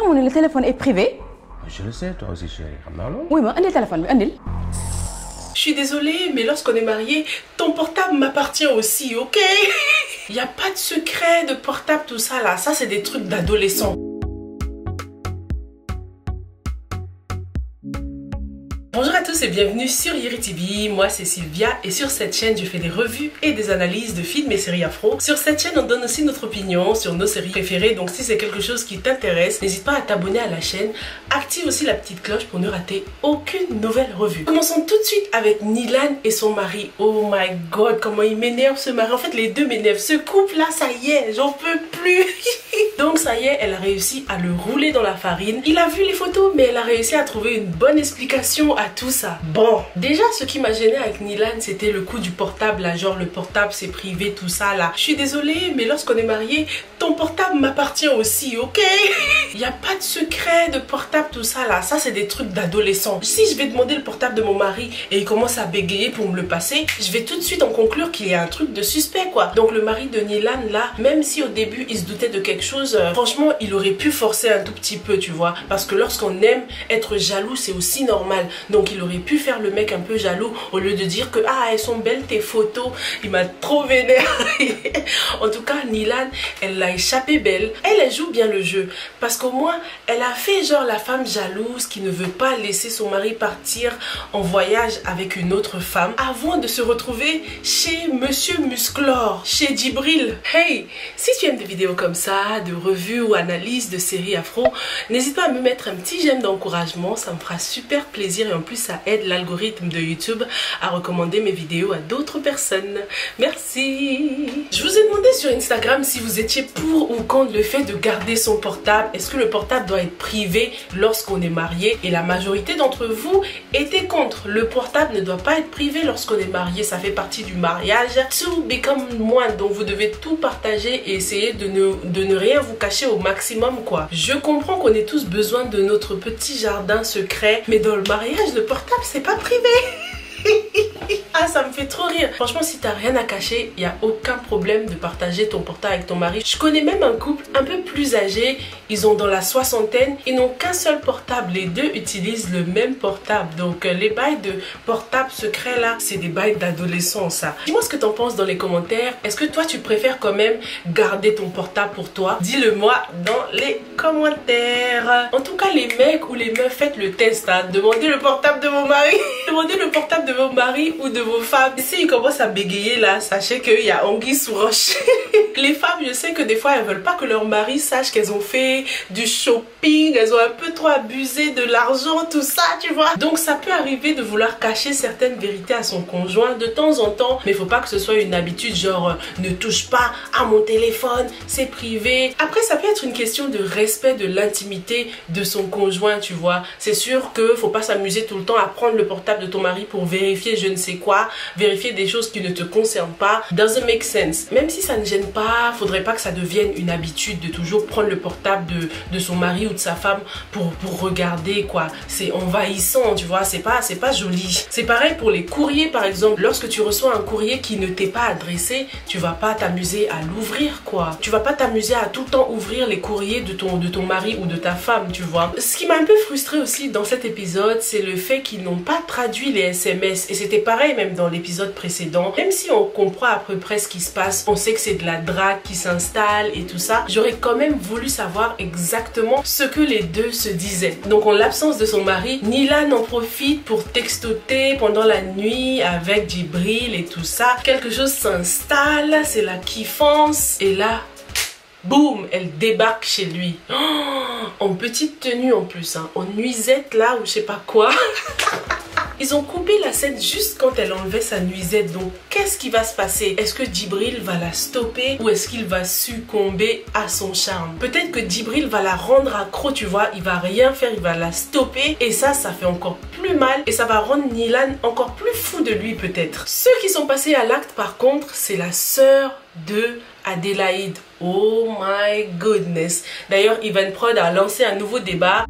xamoon le téléphone est privé. Je le sais, toi aussi chérie. Oui, mais indil téléphone bi indil. Je suis désolée, mais lorsqu'on est marié, ton portable m'appartient aussi, ok? Il n'y a pas de secret de portable, tout ça là. Ça, c'est des trucs d'adolescents. Bonjour à tous et bienvenue sur Yeri TV, moi c'est Sylvia et sur cette chaîne je fais des revues et des analyses de films et séries afro. Sur cette chaîne on donne aussi notre opinion sur nos séries préférées, donc si c'est quelque chose qui t'intéresse, n'hésite pas à t'abonner à la chaîne, active aussi la petite cloche pour ne rater aucune nouvelle revue. Commençons tout de suite avec Nilan et son mari. Oh my god, comment il m'énerve ce mari, en fait les deux m'énervent, ce couple là ça y est, j'en peux plus. Donc ça y est, elle a réussi à le rouler dans la farine. Il a vu les photos mais elle a réussi à trouver une bonne explication à tout ça. Bon, déjà ce qui m'a gêné avec Nilan c'était le coup du portable là, genre le portable c'est privé tout ça là. Je suis désolée mais lorsqu'on est marié, ton portable m'appartient aussi, ok? Il n'y a pas de secret de portable tout ça là, ça c'est des trucs d'adolescents. Si je vais demander le portable de mon mari et il commence à bégayer pour me le passer, je vais tout de suite en conclure qu'il y a un truc de suspect quoi. Donc le mari de Nilan là, même si au début il se doutait de quelque chose, franchement il aurait pu forcer un tout petit peu tu vois, parce que lorsqu'on aime être jaloux c'est aussi normal. Donc il aurait pu faire le mec un peu jaloux au lieu de dire que ah elles sont belles tes photos. Il m'a trop vénère. En tout cas Nilan elle l'a échappé belle. Elle joue bien le jeu parce qu'au moins elle a fait genre la femme jalouse qui ne veut pas laisser son mari partir en voyage avec une autre femme avant de se retrouver chez Monsieur Musclor, chez Djibril. Hey, si tu aimes des vidéos comme ça, de revues ou analyses de séries afro, n'hésite pas à me mettre un petit j'aime d'encouragement, ça me fera super plaisir et en plus ça aide l'algorithme de YouTube à recommander mes vidéos à d'autres personnes. Merci. Je vous ai demandé sur Instagram si vous étiez pour ou contre le fait de garder son portable. Est-ce que le portable doit être privé lorsqu'on est marié? Et la majorité d'entre vous étaient contre. Le portable ne doit pas être privé lorsqu'on est marié, ça fait partie du mariage. To become one, donc vous devez tout partager et essayer de ne rien vous cacher au maximum quoi. Je comprends qu'on ait tous besoin de notre petit jardin secret, mais dans le mariage, le portable c'est pas privé. Ah ça me fait trop rire. Franchement si t'as rien à cacher, il n'y a aucun problème de partager ton portable avec ton mari. Je connais même un couple un peu plus âgé, ils ont dans la soixantaine, ils n'ont qu'un seul portable, les deux utilisent le même portable. Donc les bails de portable secret là, c'est des bails d'adolescents ça. Dis-moi ce que t'en penses dans les commentaires. Est-ce que toi tu préfères quand même garder ton portable pour toi? Dis-le moi dans les commentaires. En tout cas les mecs ou les meufs, faites le test hein. Demandez le portable de mon mari. Demandez le portable de vos maris ou de vos femmes. S'ils commencent à bégayer là, sachez qu'il y a anguille sous roche. Les femmes, je sais que des fois elles veulent pas que leur mari sache qu'elles ont fait du shopping, elles ont un peu trop abusé de l'argent, tout ça, tu vois. Donc ça peut arriver de vouloir cacher certaines vérités à son conjoint de temps en temps, mais il faut pas que ce soit une habitude genre ne touche pas à mon téléphone, c'est privé. Après ça peut être une question de respect de l'intimité de son conjoint, tu vois. C'est sûr que faut pas s'amuser tout le temps à prendre le portable de ton mari pour vérifier je ne sais quoi, vérifier des choses qui ne te concernent pas. Doesn't make sense. Même si ça ne gêne pas, faudrait pas que ça devienne une habitude de toujours prendre le portable de son mari ou de sa femme pour regarder quoi. C'est envahissant, tu vois, c'est pas joli. C'est pareil pour les courriers par exemple. Lorsque tu reçois un courrier qui ne t'est pas adressé, tu vas pas t'amuser à l'ouvrir quoi. Tu vas pas t'amuser à tout le temps ouvrir les courriers de ton mari ou de ta femme, tu vois. Ce qui m'a un peu frustrée aussi dans cet épisode, c'est le fait qu'ils n'ont pas traduit les SMS. Et c'était pareil même dans l'épisode précédent. Même si on comprend à peu près ce qui se passe, on sait que c'est de la drague qui s'installe et tout ça, j'aurais quand même voulu savoir exactement ce que les deux se disaient. Donc en l'absence de son mari, Nilan en profite pour textoter pendant la nuit avec Djibril et tout ça. Quelque chose s'installe, c'est la kiffance et là boum, elle débarque chez lui. Oh, en petite tenue en plus, hein, en nuisette là ou je sais pas quoi. Ils ont coupé la scène juste quand elle enlevait sa nuisette. Donc qu'est-ce qui va se passer? Est-ce que Djibril va la stopper ou est-ce qu'il va succomber à son charme? Peut-être que Djibril va la rendre accro, tu vois. Il va rien faire, il va la stopper. Et ça fait encore plus mal. Et ça va rendre Nilan encore plus fou de lui peut-être. Ceux qui sont passés à l'acte par contre, c'est la sœur de Adélaïde. Oh my goodness. D'ailleurs, Ivan Prod a lancé un nouveau débat.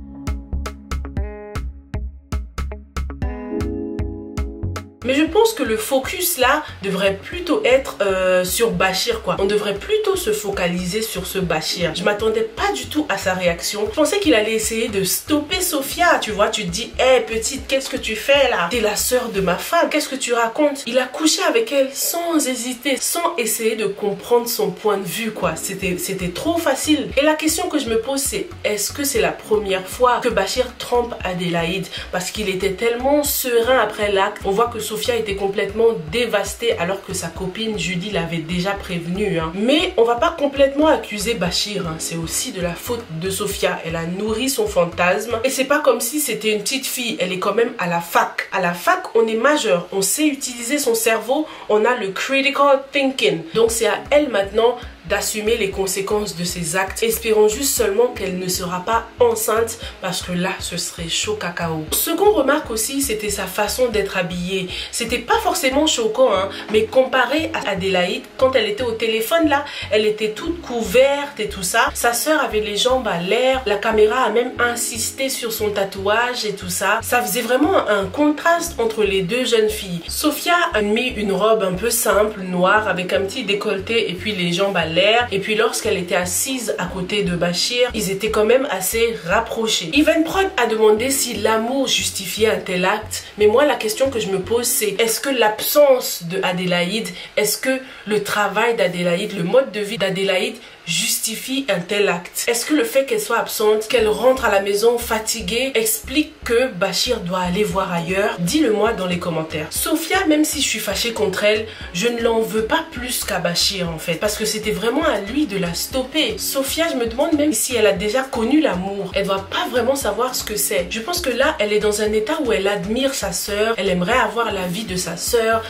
Mais je pense que le focus là devrait plutôt être sur Bachir quoi. On devrait plutôt se focaliser sur ce Bachir. Je m'attendais pas du tout à sa réaction. Je pensais qu'il allait essayer de stopper Sophia, tu vois. Tu te dis, hé petite, qu'est-ce que tu fais là? T'es la sœur de ma femme, qu'est-ce que tu racontes? Il a couché avec elle sans hésiter, sans essayer de comprendre son point de vue quoi. C'était trop facile. Et la question que je me pose c'est, est-ce que c'est la première fois que Bachir trompe Adélaïde? Parce qu'il était tellement serein après l'acte. On voit que Sophia était complètement dévastée alors que sa copine Judy l'avait déjà prévenue. Mais on va pas complètement accuser Bachir. C'est aussi de la faute de Sophia. Elle a nourri son fantasme. Et c'est pas comme si c'était une petite fille. Elle est quand même à la fac. À la fac, on est majeur. On sait utiliser son cerveau. On a le critical thinking. Donc c'est à elle maintenant d'assumer les conséquences de ses actes. Espérons juste seulement qu'elle ne sera pas enceinte parce que là, ce serait chaud cacao. Ce qu'on remarque aussi, c'était sa façon d'être habillée. C'était pas forcément choquant, mais comparé à Adélaïde, quand elle était au téléphone là, elle était toute couverte et tout ça. Sa sœur avait les jambes à l'air. La caméra a même insisté sur son tatouage et tout ça. Ça faisait vraiment un contraste entre les deux jeunes filles. Sophia a mis une robe un peu simple, noire, avec un petit décolleté et puis les jambes à l'air. Et puis lorsqu'elle était assise à côté de Bachir, ils étaient quand même assez rapprochés. Even Prod a demandé si l'amour justifiait un tel acte. Mais moi la question que je me pose c'est, est-ce que l'absence de Adélaïde, est-ce que le travail d'Adélaïde, le mode de vie d'Adélaïde justifie un tel acte? Est-ce que le fait qu'elle soit absente, qu'elle rentre à la maison fatiguée, explique que Bachir doit aller voir ailleurs? Dis-le-moi dans les commentaires. Sophia, même si je suis fâchée contre elle, je ne l'en veux pas plus qu'à Bachir en fait, parce que c'était vraiment à lui de la stopper. Sophia, je me demande même si elle a déjà connu l'amour. Elle doit pas vraiment savoir ce que c'est. Je pense que là, elle est dans un état où elle admire sa sœur, elle aimerait avoir la vie de sa sœur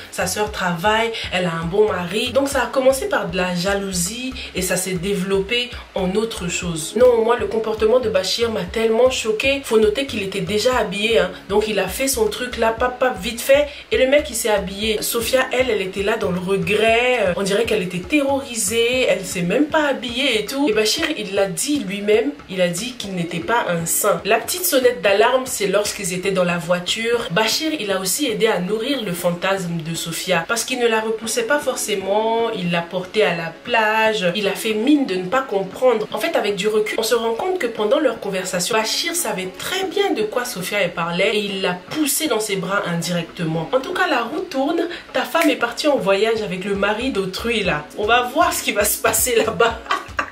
travaille, elle a un bon mari. Donc ça a commencé par de la jalousie et ça s'est développé en autre chose. Non, moi le comportement de Bachir m'a tellement choqué. Faut noter qu'il était déjà habillé, donc il a fait son truc là, pap vite fait, et le mec il s'est habillé. Sophia, elle était là dans le regret, on dirait qu'elle était terrorisée, elle s'est même pas habillée et tout. Et Bachir il l'a dit lui-même, il a dit qu'il n'était pas un saint. La petite sonnette d'alarme c'est lorsqu'ils étaient dans la voiture. Bachir il a aussi aidé à nourrir le fantasme de Sophia parce qu'il ne la repoussait pas forcément, il l'a portée à la plage, il a fait mine de ne pas comprendre. En fait, avec du recul, on se rend compte que pendant leur conversation, Bachir savait très bien de quoi Sophia elle parlait et il l'a poussée dans ses bras indirectement. En tout cas, la roue tourne. Ta femme est partie en voyage avec le mari d'autrui là. On va voir ce qui va se passer là-bas.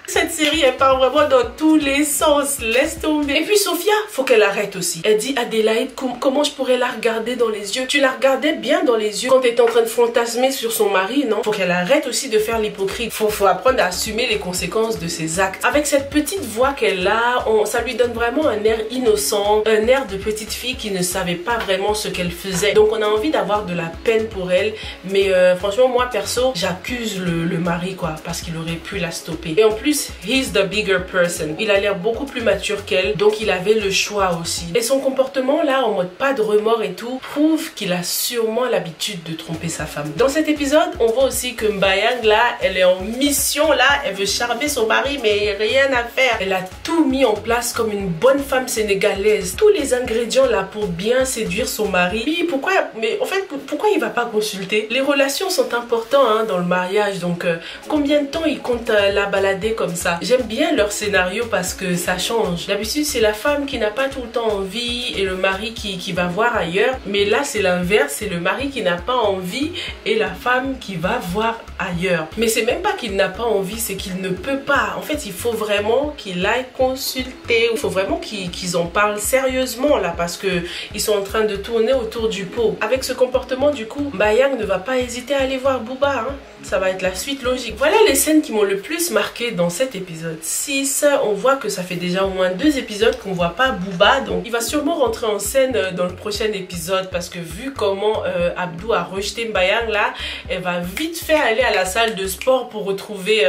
Cette série, elle part vraiment dans tous les sens. Laisse tomber. Et puis Sophia, faut qu'elle arrête aussi. Elle dit, Adélaïde, comment je pourrais la regarder dans les yeux? Tu la regardais bien dans les yeux quand tu étais en train de fantasmer sur son mari, non? Faut qu'elle arrête aussi de faire l'hypocrite. Faut apprendre à assumer les conséquences de ses actes. Avec cette petite voix qu'elle a, ça lui donne vraiment un air innocent, un air de petite fille qui ne savait pas vraiment ce qu'elle faisait. Donc on a envie d'avoir de la peine pour elle. Mais franchement, moi perso, j'accuse le mari quoi, parce qu'il aurait pu la stopper. Et en plus, he's the bigger person. Il a l'air beaucoup plus mature qu'elle, donc il avait le choix aussi. Et son comportement là, en mode pas de remords et tout, prouve qu'il a sûrement l'habitude de tromper sa femme. Dans cet épisode, on voit aussi que Mbayang là, elle est en mission là, elle veut charmer son mari mais rien à faire. Elle a tout mis en place comme une bonne femme sénégalaise. Tous les ingrédients là pour bien séduire son mari. Oui, pourquoi il va pas consulter? Les relations sont importantes dans le mariage, donc combien de temps il compte la balader comme ça? J'aime bien leur scénario parce que ça change. D'habitude c'est la femme qui n'a pas tout le temps envie et le mari qui va voir ailleurs, mais là c'est l'inverse, c'est le mari qui n'a pas envie et la femme qui va voir ailleurs. Mais c'est même pas qu'il n'a pas envie, c'est qu'il ne peut pas. En fait il faut vraiment qu'il aille consulter, il faut vraiment qu'ils en parlent sérieusement là, parce que ils sont en train de tourner autour du pot. Avec ce comportement du coup, Mbayang ne va pas hésiter à aller voir Booba, ça va être la suite logique. Voilà les scènes qui m'ont le plus marqué dans cet épisode 6. On voit que ça fait déjà au moins 2 épisodes qu'on voit pas Booba, donc il va sûrement rentrer en scène dans le prochain épisode, parce que vu comment Abdou a rejeté Mbayang là, elle va vite fait aller à la salle de sport pour retrouver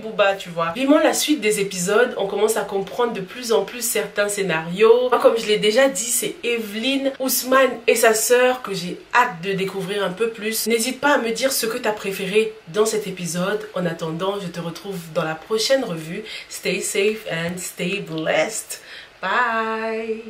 Booba, tu vois. Vivement la suite des épisodes, on commence à comprendre de plus en plus certains scénarios. Moi, comme je l'ai déjà dit, c'est Evelyne, Ousmane et sa sœur que j'ai hâte de découvrir un peu plus. N'hésite pas à me dire ce que tu as préféré dans cet épisode. En attendant, je te retrouve dans la prochaine revue. Stay safe and stay blessed. Bye.